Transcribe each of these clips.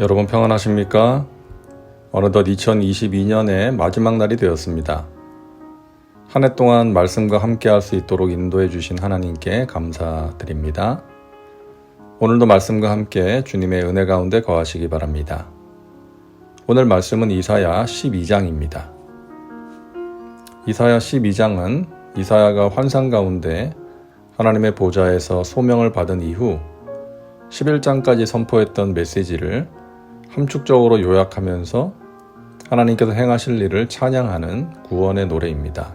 여러분 평안하십니까? 어느덧 2022년의 마지막 날이 되었습니다. 한 해 동안 말씀과 함께 할 수 있도록 인도해 주신 하나님께 감사드립니다. 오늘도 말씀과 함께 주님의 은혜 가운데 거하시기 바랍니다. 오늘 말씀은 이사야 12장입니다. 이사야 12장은 이사야가 환상 가운데 하나님의 보좌에서 소명을 받은 이후 11장까지 선포했던 메시지를 함축적으로 요약하면서 하나님께서 행하실 일을 찬양하는 구원의 노래입니다.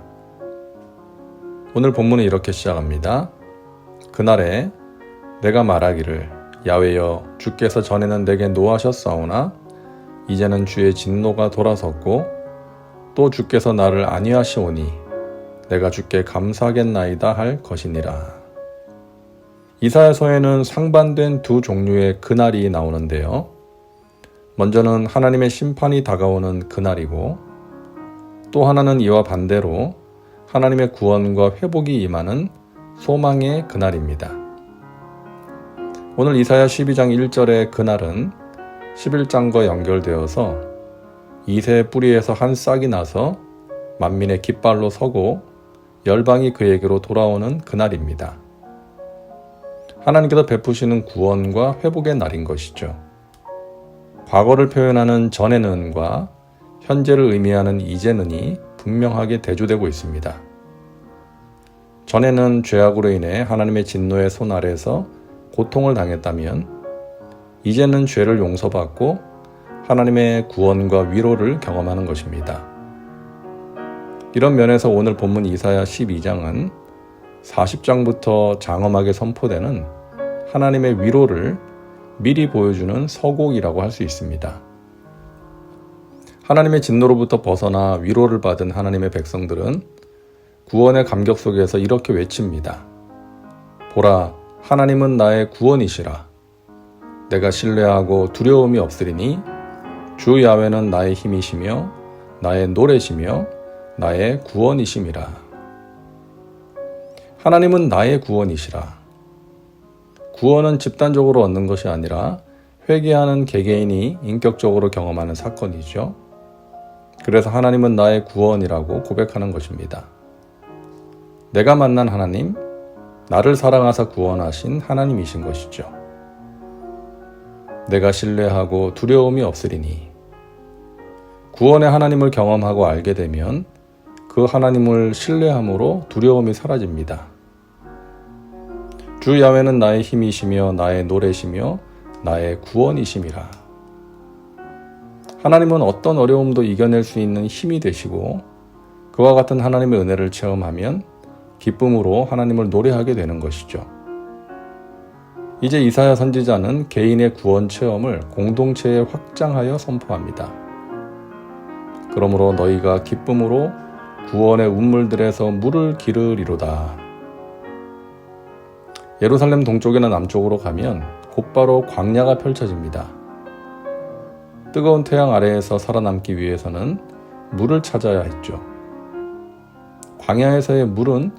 오늘 본문은 이렇게 시작합니다. 그날에 내가 말하기를 야훼여 주께서 전에는 내게 노하셨사오나 이제는 주의 진노가 돌아섰고 또 주께서 나를 안위하시오니 내가 주께 감사하겠나이다 할 것이니라. 이사야서에는 상반된 두 종류의 그날이 나오는데요. 먼저는 하나님의 심판이 다가오는 그날이고 또 하나는 이와 반대로 하나님의 구원과 회복이 임하는 소망의 그날입니다. 오늘 이사야 12장 1절의 그날은 11장과 연결되어서 이새의 뿌리에서 한 싹이 나서 만민의 깃발로 서고 열방이 그에게로 돌아오는 그날입니다. 하나님께서 베푸시는 구원과 회복의 날인 것이죠. 과거를 표현하는 전에는과 현재를 의미하는 이제는이 분명하게 대조되고 있습니다. 전에는 죄악으로 인해 하나님의 진노의 손 아래에서 고통을 당했다면 이제는 죄를 용서받고 하나님의 구원과 위로를 경험하는 것입니다. 이런 면에서 오늘 본문 이사야 12장은 40장부터 장엄하게 선포되는 하나님의 위로를 미리 보여주는 서곡이라고 할 수 있습니다. 하나님의 진노로부터 벗어나 위로를 받은 하나님의 백성들은 구원의 감격 속에서 이렇게 외칩니다. 보라, 하나님은 나의 구원이시라. 내가 신뢰하고 두려움이 없으리니 주 야훼는 나의 힘이시며 나의 노래시며 나의 구원이심이라. 하나님은 나의 구원이시라. 구원은 집단적으로 얻는 것이 아니라 회개하는 개개인이 인격적으로 경험하는 사건이죠. 그래서 하나님은 나의 구원이라고 고백하는 것입니다. 내가 만난 하나님, 나를 사랑하사 구원하신 하나님이신 것이죠. 내가 신뢰하고 두려움이 없으리니 구원의 하나님을 경험하고 알게 되면 그 하나님을 신뢰함으로 두려움이 사라집니다. 주 야훼는 나의 힘이시며 나의 노래시며 나의 구원이심이라. 하나님은 어떤 어려움도 이겨낼 수 있는 힘이 되시고 그와 같은 하나님의 은혜를 체험하면 기쁨으로 하나님을 노래하게 되는 것이죠. 이제 이사야 선지자는 개인의 구원 체험을 공동체에 확장하여 선포합니다. 그러므로 너희가 기쁨으로 구원의 운물들에서 물을 기르리로다. 예루살렘 동쪽이나 남쪽으로 가면 곧바로 광야가 펼쳐집니다. 뜨거운 태양 아래에서 살아남기 위해서는 물을 찾아야 했죠. 광야에서의 물은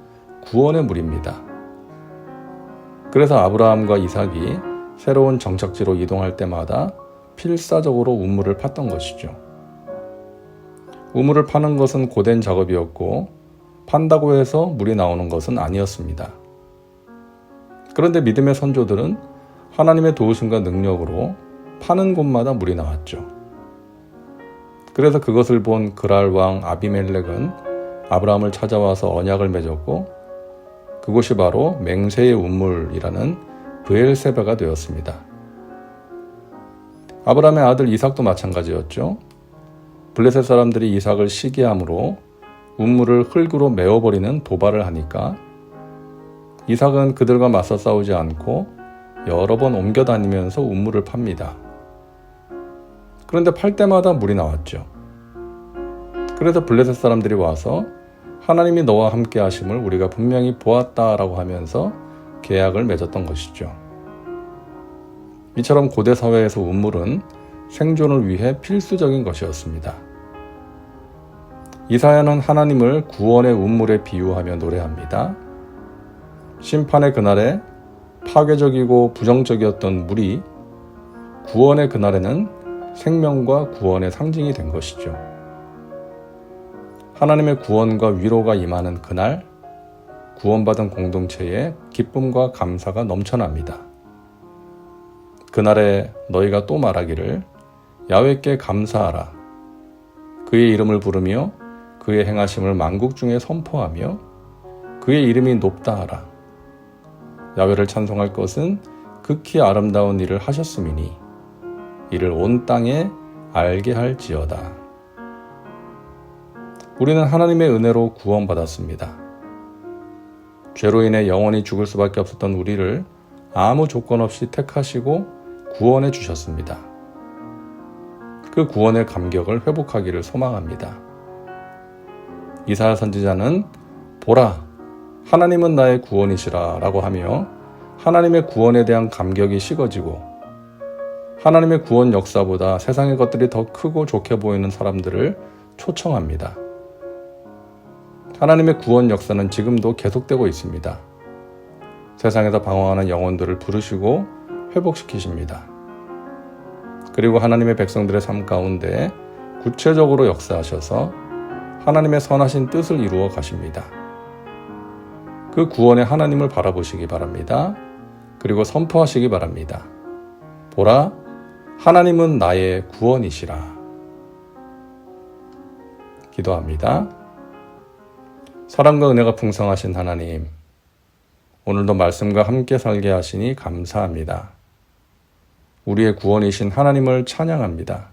구원의 물입니다. 그래서 아브라함과 이삭이 새로운 정착지로 이동할 때마다 필사적으로 우물을 팠던 것이죠. 우물을 파는 것은 고된 작업이었고 판다고 해서 물이 나오는 것은 아니었습니다. 그런데 믿음의 선조들은 하나님의 도우심과 능력으로 파는 곳마다 물이 나왔죠. 그래서 그것을 본 그랄 왕 아비멜렉은 아브라함을 찾아와서 언약을 맺었고 그곳이 바로 맹세의 우물이라는 브엘세바가 되었습니다. 아브라함의 아들 이삭도 마찬가지였죠. 블레셋 사람들이 이삭을 시기함으로 우물을 흙으로 메워버리는 도발을 하니까 이삭은 그들과 맞서 싸우지 않고 여러 번 옮겨 다니면서 우물을 팝니다. 그런데 팔 때마다 물이 나왔죠. 그래서 블레셋 사람들이 와서 하나님이 너와 함께 하심을 우리가 분명히 보았다라고 하면서 계약을 맺었던 것이죠. 이처럼 고대 사회에서 우물은 생존을 위해 필수적인 것이었습니다. 이사야는 하나님을 구원의 운물에 비유하며 노래합니다. 심판의 그날에 파괴적이고 부정적이었던 물이 구원의 그날에는 생명과 구원의 상징이 된 것이죠. 하나님의 구원과 위로가 임하는 그날, 구원받은 공동체에 기쁨과 감사가 넘쳐납니다. 그날에 너희가 또 말하기를 야훼께 감사하라. 그의 이름을 부르며 그의 행하심을 만국 중에 선포하며 그의 이름이 높다 하라. 야훼를 찬송할 것은 극히 아름다운 일을 하셨음이니 이를 온 땅에 알게 할지어다. 우리는 하나님의 은혜로 구원받았습니다. 죄로 인해 영원히 죽을 수밖에 없었던 우리를 아무 조건 없이 택하시고 구원해 주셨습니다. 그 구원의 감격을 회복하기를 소망합니다. 이사야 선지자는 보라, 하나님은 나의 구원이시라 라고 하며 하나님의 구원에 대한 감격이 식어지고 하나님의 구원 역사보다 세상의 것들이 더 크고 좋게 보이는 사람들을 초청합니다. 하나님의 구원 역사는 지금도 계속되고 있습니다. 세상에서 방황하는 영혼들을 부르시고 회복시키십니다. 그리고 하나님의 백성들의 삶 가운데 구체적으로 역사하셔서 하나님의 선하신 뜻을 이루어 가십니다. 그 구원의 하나님을 바라보시기 바랍니다. 그리고 선포하시기 바랍니다. 보라, 하나님은 나의 구원이시라. 기도합니다. 사랑과 은혜가 풍성하신 하나님, 오늘도 말씀과 함께 살게 하시니 감사합니다. 우리의 구원이신 하나님을 찬양합니다.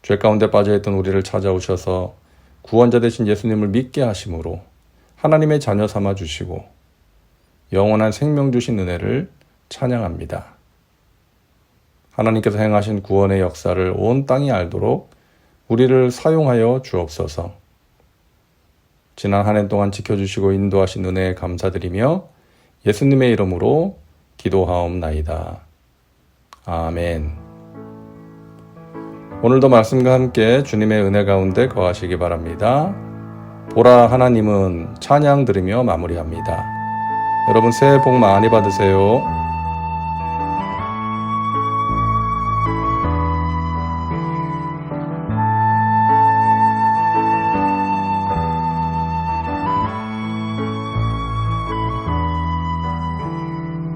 죄 가운데 빠져있던 우리를 찾아오셔서 구원자 되신 예수님을 믿게 하심으로 하나님의 자녀 삼아 주시고 영원한 생명 주신 은혜를 찬양합니다. 하나님께서 행하신 구원의 역사를 온 땅이 알도록 우리를 사용하여 주옵소서. 지난 한 해 동안 지켜주시고 인도하신 은혜에 감사드리며 예수님의 이름으로 기도하옵나이다. 아멘. 오늘도 말씀과 함께 주님의 은혜 가운데 거하시기 바랍니다. 보라, 하나님은 찬양 들으며 마무리합니다. 여러분 새해 복 많이 받으세요.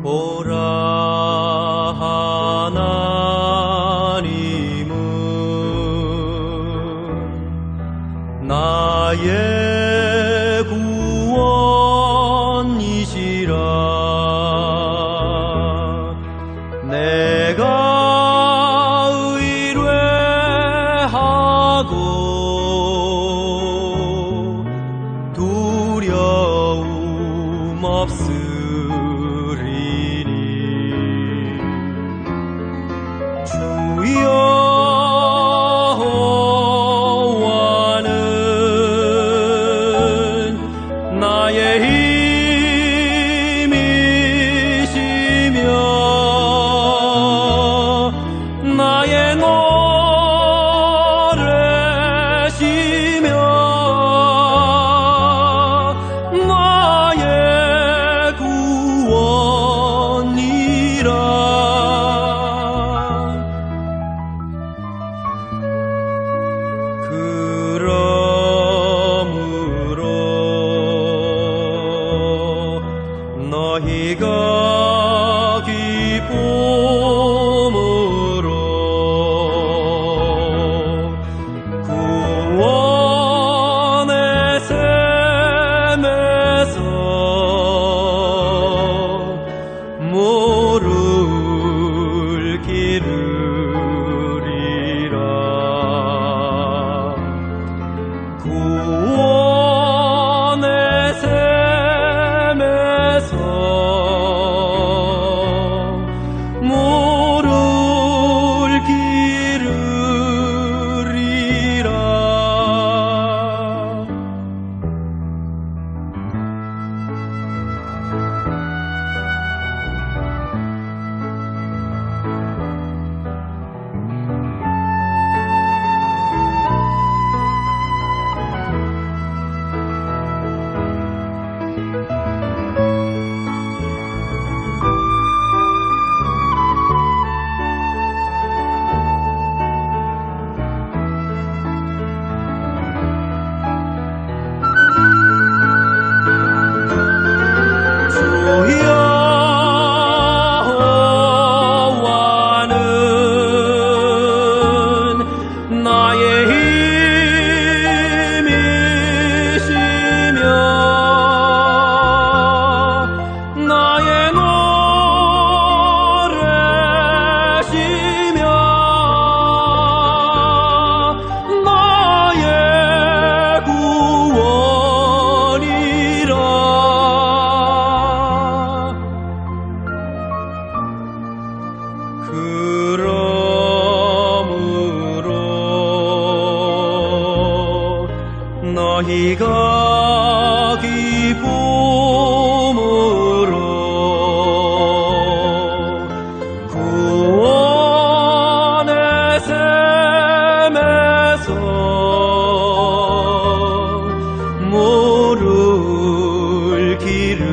보라, 하나님은 나의 구원이시라. 내가 의뢰하고 두려움 없으리니 여호와는 나의 힘이시며 나의 노래시며 나의 구원이라. 그러므로 너희가 기쁨으로 구원의 샘에서 물을 기르리라. 구원의 샘에서 물을 기르리라. 너희가 기쁨으로 구원의 샘에서 물을 기르리라.